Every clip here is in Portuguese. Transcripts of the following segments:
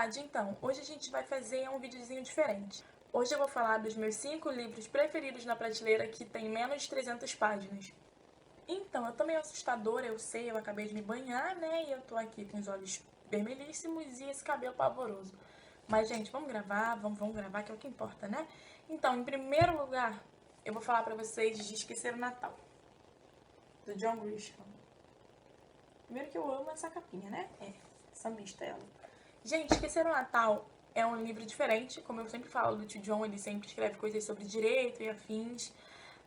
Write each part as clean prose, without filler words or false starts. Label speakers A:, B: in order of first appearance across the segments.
A: novidade, então. Hoje a gente vai fazer um videozinho diferente. Hoje eu vou falar dos meus 5 livros preferidos na prateleira que tem menos de 300 páginas. Então, eu tô meio assustadora, eu sei, eu acabei de me banhar, né? E eu tô aqui com os olhos vermelhíssimos e esse cabelo pavoroso. Mas, gente, vamos gravar, vamos gravar, que é o que importa, né? Então, em primeiro lugar, eu vou falar pra vocês de Esquecer o Natal, do John Grisham. Primeiro que eu amo essa capinha, né? Sambista ela. Gente, Esquecer o Natal é um livro diferente, como eu sempre falo do tio John, ele sempre escreve coisas sobre direito e afins.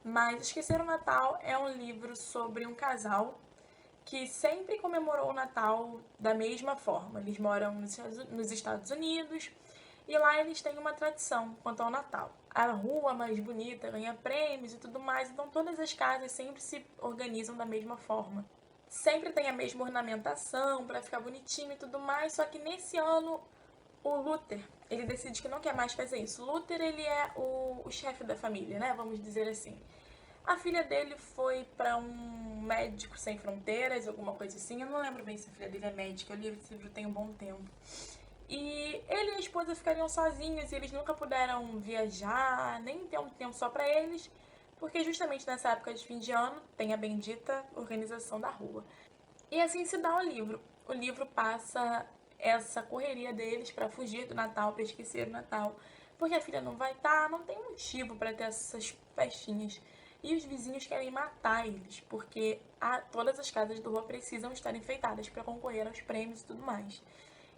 A: Mas Esquecer o Natal é um livro sobre um casal que sempre comemorou o Natal da mesma forma. Eles moram nos Estados Unidos e lá eles têm uma tradição quanto ao Natal. A rua mais bonita ganha prêmios e tudo mais, então todas as casas sempre se organizam da mesma forma. Sempre tem a mesma ornamentação para ficar bonitinho e tudo mais, só que nesse ano o Luther, ele decide que não quer mais fazer isso. Luther, ele é o chefe da família, né? Vamos dizer assim. A filha dele foi para um médico sem fronteiras, alguma coisa assim. Eu não lembro bem se a filha dele é médica. Eu li esse livro tem um bom tempo. E ele e a esposa ficariam sozinhos e eles nunca puderam viajar, nem ter um tempo só para eles, porque justamente nessa época de fim de ano tem a bendita organização da rua. E assim se dá o livro. O livro passa essa correria deles para fugir do Natal, para esquecer o Natal, porque a filha não vai estar, não tem motivo para ter essas festinhas. E os vizinhos querem matar eles, porque todas as casas da rua precisam estar enfeitadas para concorrer aos prêmios e tudo mais.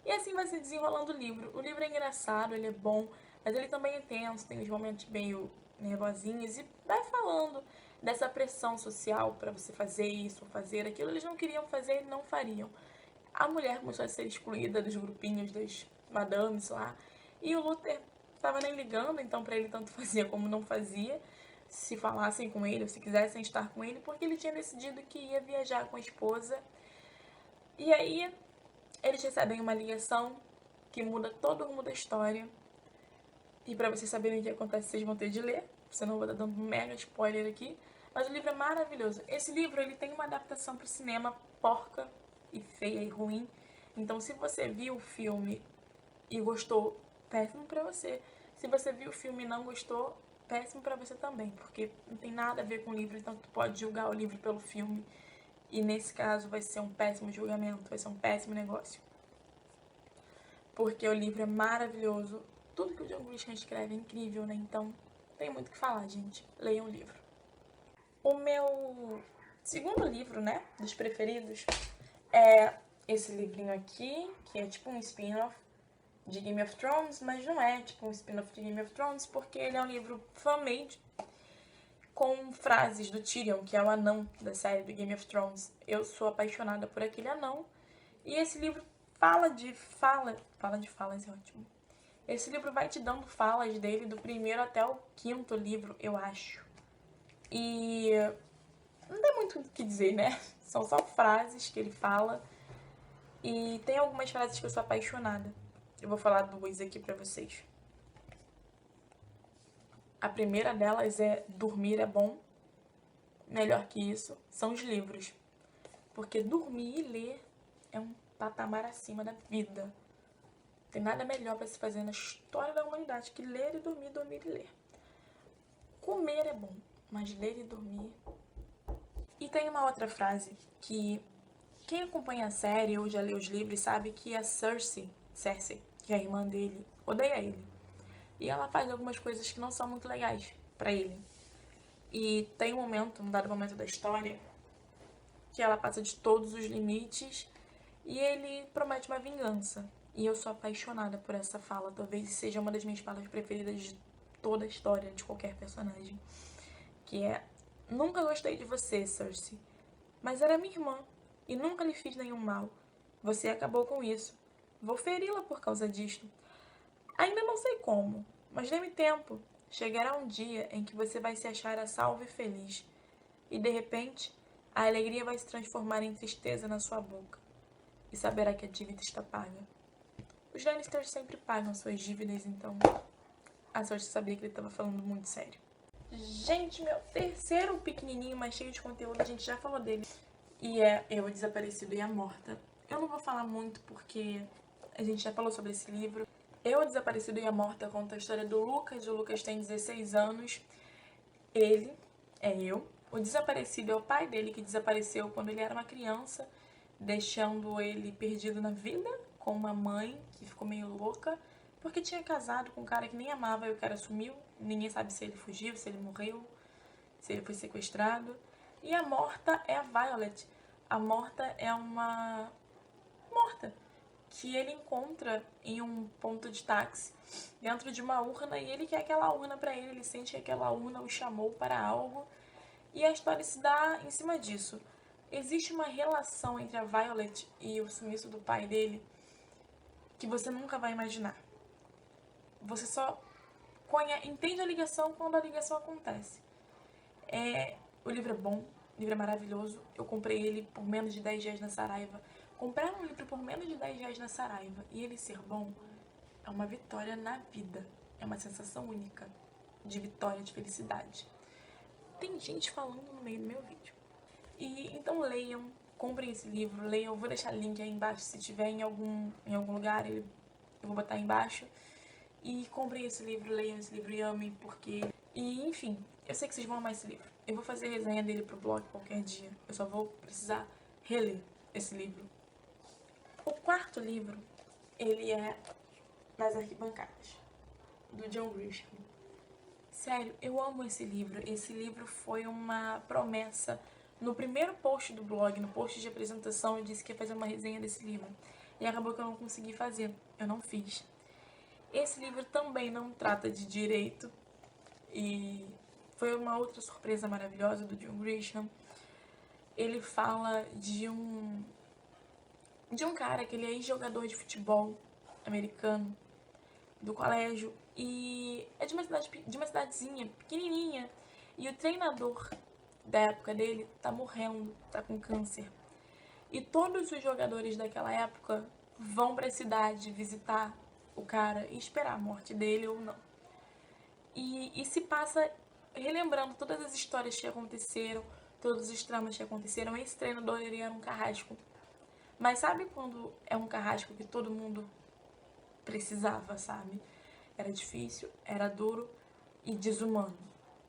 A: E assim vai se desenrolando o livro. O livro é engraçado, ele é bom, mas ele também é tenso, tem uns momentos meio nervosinhos e vai falando dessa pressão social para você fazer isso, fazer aquilo. Eles não queriam fazer e não fariam. A mulher começou a ser excluída dos grupinhos das madames lá. E o Luther estava nem ligando, então para ele tanto fazia como não fazia, se falassem com ele ou se quisessem estar com ele, porque ele tinha decidido que ia viajar com a esposa. E aí eles recebem uma ligação que muda todo o rumo da história. E para vocês saberem o que acontece, vocês vão ter de ler. Senão eu vou estar dando um mega spoiler aqui. Mas o livro é maravilhoso. Esse livro ele tem uma adaptação para o cinema porca e feia e ruim. Então, se você viu o filme e gostou, péssimo pra você. Se você viu o filme e não gostou, péssimo pra você também, porque não tem nada a ver com o livro, então tu pode julgar o livro pelo filme. E nesse caso vai ser um péssimo julgamento, vai ser um péssimo negócio. Porque o livro é maravilhoso. Tudo que o John Grisham escreve é incrível, né? Então, não tem muito o que falar, gente. Leiam o livro. O meu segundo livro, né, dos preferidos, é esse livrinho aqui, que é tipo um spin-off de Game of Thrones, mas não é tipo um spin-off de Game of Thrones, porque ele é um livro fan-made com frases do Tyrion, que é o anão da série do Game of Thrones. Eu sou apaixonada por aquele anão, e esse livro fala de falas, é ótimo. Esse livro vai te dando falas dele do primeiro até o 5º livro, eu acho. E não tem muito o que dizer, né? São só frases que ele fala. E tem algumas frases que eu sou apaixonada. Eu vou falar 2 aqui pra vocês. A primeira delas é: dormir é bom. Melhor que isso são os livros. Porque dormir e ler é um patamar acima da vida. Não tem nada melhor pra se fazer na história da humanidade que ler e dormir, dormir e ler. Comer é bom, mas ler e dormir... E tem uma outra frase que quem acompanha a série ou já leu os livros sabe que a Cersei, que é a irmã dele, odeia ele. E ela faz algumas coisas que não são muito legais pra ele. E tem um dado momento da história, que ela passa de todos os limites e ele promete uma vingança. E eu sou apaixonada por essa fala, talvez seja uma das minhas falas preferidas de toda a história, de qualquer personagem. Que é: nunca gostei de você, Cersei, mas era minha irmã e nunca lhe fiz nenhum mal. Você acabou com isso. Vou feri-la por causa disto. Ainda não sei como, mas dê-me tempo. Chegará um dia em que você vai se achar a salvo e feliz. E de repente, a alegria vai se transformar em tristeza na sua boca. E saberá que a dívida está paga. Os Lannisters sempre pagam suas dívidas, então a Cersei sabia que ele estava falando muito sério. Gente, meu terceiro pequenininho, mas cheio de conteúdo, a gente já falou dele. E é Eu, a Desaparecida e a Morta. Eu não vou falar muito porque a gente já falou sobre esse livro. Eu, Desaparecido e a Morta conta a história do Lucas. O Lucas tem 16 anos. Ele é eu. O desaparecido é o pai dele, que desapareceu quando ele era uma criança, deixando ele perdido na vida, com uma mãe que ficou meio louca, porque tinha casado com um cara que nem amava e o cara sumiu. Ninguém sabe se ele fugiu, se ele morreu, se ele foi sequestrado. E a morta é a Violet. A morta é uma morta que ele encontra em um ponto de táxi, dentro de uma urna, e ele quer aquela urna para ele. Ele sente que aquela urna o chamou para algo, e a história se dá em cima disso. Existe uma relação entre a Violet e o sumiço do pai dele que você nunca vai imaginar. Você só entende a ligação quando a ligação acontece. O livro é bom, o livro é maravilhoso. Eu comprei ele por menos de 10 reais na Saraiva. Comprar um livro por menos de 10 reais na Saraiva e ele ser bom é uma vitória na vida. É uma sensação única de vitória, de felicidade. Tem gente falando no meio do meu vídeo. E então leiam, comprem esse livro, leiam. Eu vou deixar link aí embaixo, se tiver em algum lugar, eu vou botar aí embaixo. E comprem esse livro, leiam esse livro e amem, porque... E, enfim, eu sei que vocês vão amar esse livro. Eu vou fazer resenha dele pro blog qualquer dia. Eu só vou precisar reler esse livro. O quarto livro, ele é Nas Arquibancadas, do John Grisham. Sério, eu amo esse livro. Esse livro foi uma promessa. No primeiro post do blog, no post de apresentação, eu disse que ia fazer uma resenha desse livro. E acabou que eu não consegui fazer. Eu não fiz. Esse livro também não trata de direito. E foi uma outra surpresa maravilhosa do John Grisham. Ele fala de um cara que ele é ex-jogador de futebol americano do colégio e é de uma cidadezinha pequenininha, e o treinador da época dele tá morrendo, tá com câncer. E todos os jogadores daquela época vão pra cidade visitar o cara e esperar a morte dele ou não. E se passa relembrando todas as histórias que aconteceram, todos os traumas que aconteceram. Esse treinador, ele era um carrasco. Mas sabe quando é um carrasco que todo mundo precisava, sabe? Era difícil, era duro e desumano.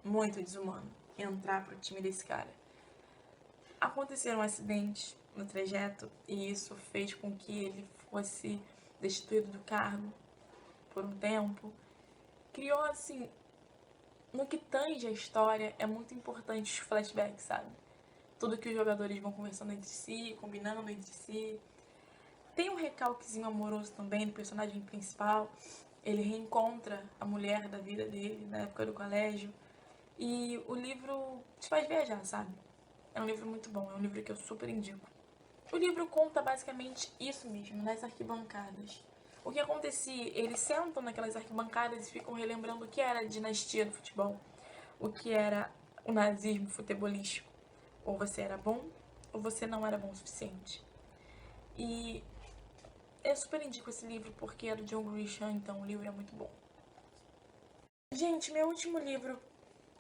A: Muito desumano entrar pro time desse cara. Aconteceram acidentes no trajeto e isso fez com que ele fosse destituído do cargo por um tempo. Criou, assim, no que tange a história, é muito importante os flashbacks, sabe? Tudo que os jogadores vão conversando entre si, combinando entre si. Tem um recalquezinho amoroso também do personagem principal. Ele reencontra a mulher da vida dele na época do colégio. E o livro te faz viajar, sabe? É um livro muito bom, é um livro que eu super indico. O livro conta basicamente isso mesmo, nas arquibancadas. O que acontecia? Eles sentam naquelas arquibancadas e ficam relembrando o que era a dinastia do futebol, o que era o nazismo futebolístico. Ou você era bom, ou você não era bom o suficiente. E eu super indico esse livro porque é do John Grisham, então o livro é muito bom. Gente, meu último livro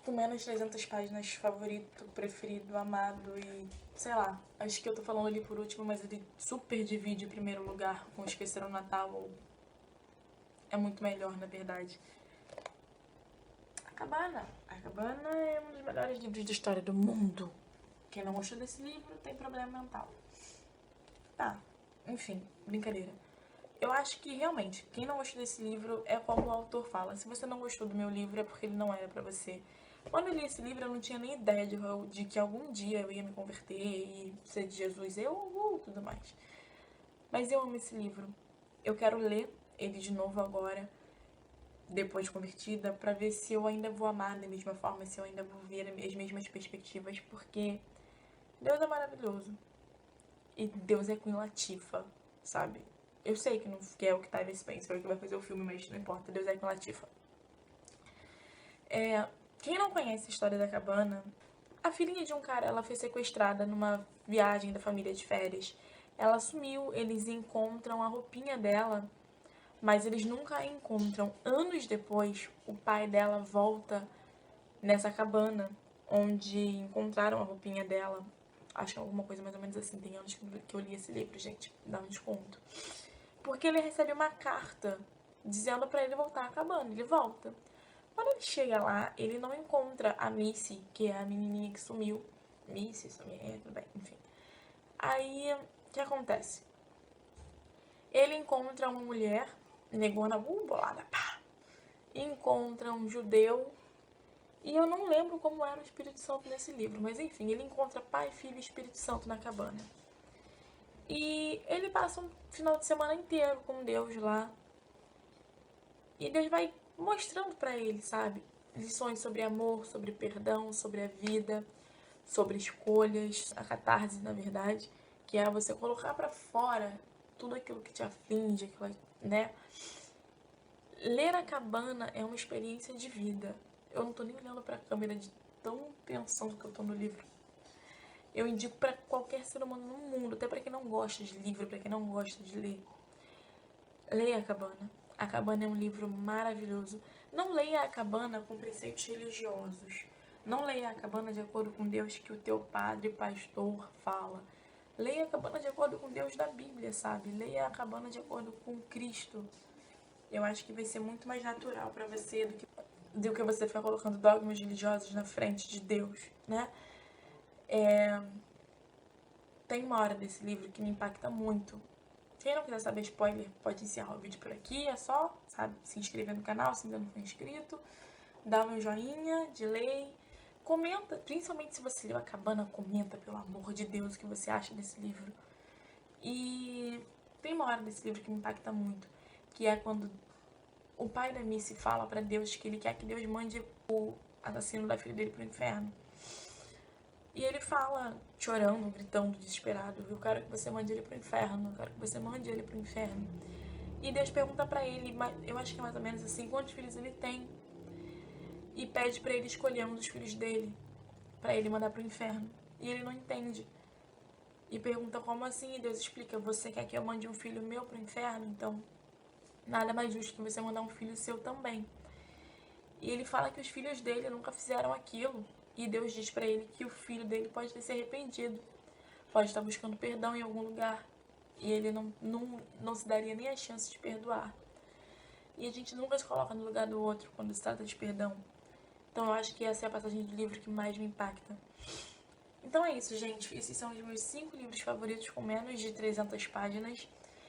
A: com menos de 300 páginas, favorito, preferido, amado e... sei lá, acho que eu tô falando ali por último, mas ele super divide em primeiro lugar com Esqueceram o Natal, ou... é muito melhor, na verdade. A Cabana. A Cabana é um dos melhores livros de história do mundo. Quem não gostou desse livro tem problema mental. Tá, enfim, brincadeira. Eu acho que, realmente, quem não gostou desse livro é como o autor fala. Se você não gostou do meu livro, é porque ele não era pra você. Quando eu li esse livro, eu não tinha nem ideia de que algum dia eu ia me converter e ser de Jesus, tudo mais. Mas eu amo esse livro. Eu quero ler ele de novo agora, depois de convertida, pra ver se eu ainda vou amar da mesma forma, se eu ainda vou ver as mesmas perspectivas, porque Deus é maravilhoso. E Deus é Queen Latifah, sabe? Eu sei que não que é o que tá nesse Spencer, que vai fazer o filme, mas não importa, Deus é Queen Latifah. Quem não conhece a história da Cabana, a filhinha de um cara, ela foi sequestrada numa viagem da família de férias. Ela sumiu, eles encontram a roupinha dela, mas eles nunca a encontram. Anos depois, o pai dela volta nessa cabana, onde encontraram a roupinha dela. Acho que é alguma coisa mais ou menos assim. Tem anos que eu li esse livro, gente. Dá um desconto. porque ele recebe uma carta dizendo pra ele voltar à cabana. Ele volta. Quando ele chega lá, ele não encontra a Missy, que é a menininha que sumiu. Missy, sumiu, tudo bem, enfim. Aí, o que acontece? Ele encontra uma mulher, negona, bolada, pá. Encontra um judeu. E eu não lembro como era o Espírito Santo nesse livro, mas enfim, ele encontra Pai, Filho e Espírito Santo na cabana. E ele passa um final de semana inteiro com Deus lá. E Deus vai mostrando pra ele, sabe? Lições sobre amor, sobre perdão, sobre a vida, sobre escolhas, a catarse, na verdade, que é você colocar pra fora tudo aquilo que te aflige, aquilo, né? Ler a cabana é uma experiência de vida. Eu não tô nem olhando pra câmera de tão pensando que eu tô no livro. Eu indico pra qualquer ser humano no mundo, até pra quem não gosta de livro, pra quem não gosta de ler. Leia A Cabana. A Cabana é um livro maravilhoso. Não leia A Cabana com preceitos religiosos. Não leia A Cabana de acordo com Deus que o teu padre, pastor, fala. Leia A Cabana de acordo com Deus da Bíblia, sabe? Leia A Cabana de acordo com Cristo. Eu acho que vai ser muito mais natural pra você do que você ficar colocando dogmas religiosos na frente de Deus, né? Tem uma hora desse livro que me impacta muito. Quem não quiser saber spoiler, pode encerrar o vídeo por aqui. É só, sabe, se inscrever no canal se ainda não for inscrito. Dá um joinha de lei. Comenta, principalmente se você leu A Cabana, comenta, pelo amor de Deus, o que você acha desse livro. E tem uma hora desse livro que me impacta muito, que é quando o pai da Missy fala pra Deus que ele quer que Deus mande o assassino da filha dele pro inferno. E ele fala, chorando, gritando, desesperado: eu quero que você mande ele pro inferno, eu quero que você mande ele pro inferno. E Deus pergunta pra ele, eu acho que é mais ou menos assim, quantos filhos ele tem. E pede pra ele escolher um dos filhos dele, pra ele mandar pro inferno. E ele não entende. E pergunta como assim, e Deus explica: você quer que eu mande um filho meu pro inferno? Então, nada mais justo que você mandar um filho seu também. E ele fala que os filhos dele nunca fizeram aquilo. E Deus diz pra ele que o filho dele pode ter se arrependido, pode estar buscando perdão em algum lugar, e ele não se daria nem a chance de perdoar. E a gente nunca se coloca no lugar do outro quando se trata de perdão. Então eu acho que essa é a passagem do livro que mais me impacta. Então é isso, gente. Esses são os meus 5 livros favoritos com menos de 300 páginas.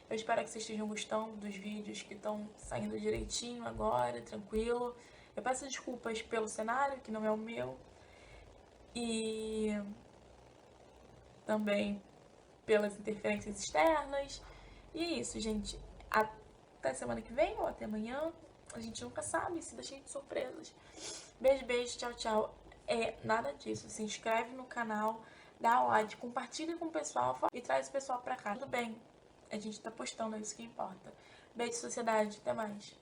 A: Eu espero que vocês estejam gostando dos vídeos que estão saindo direitinho agora, tranquilo. Eu peço desculpas pelo cenário, que não é o meu. E também pelas interferências externas. E é isso, gente. Até semana que vem ou até amanhã. A gente nunca sabe, se dá cheio de surpresas. Beijo, beijo, tchau, tchau. É nada disso. Se inscreve no canal, dá like, compartilha com o pessoal e traz o pessoal pra cá. Tudo bem, a gente tá postando, é isso que importa. Beijo, sociedade. Até mais.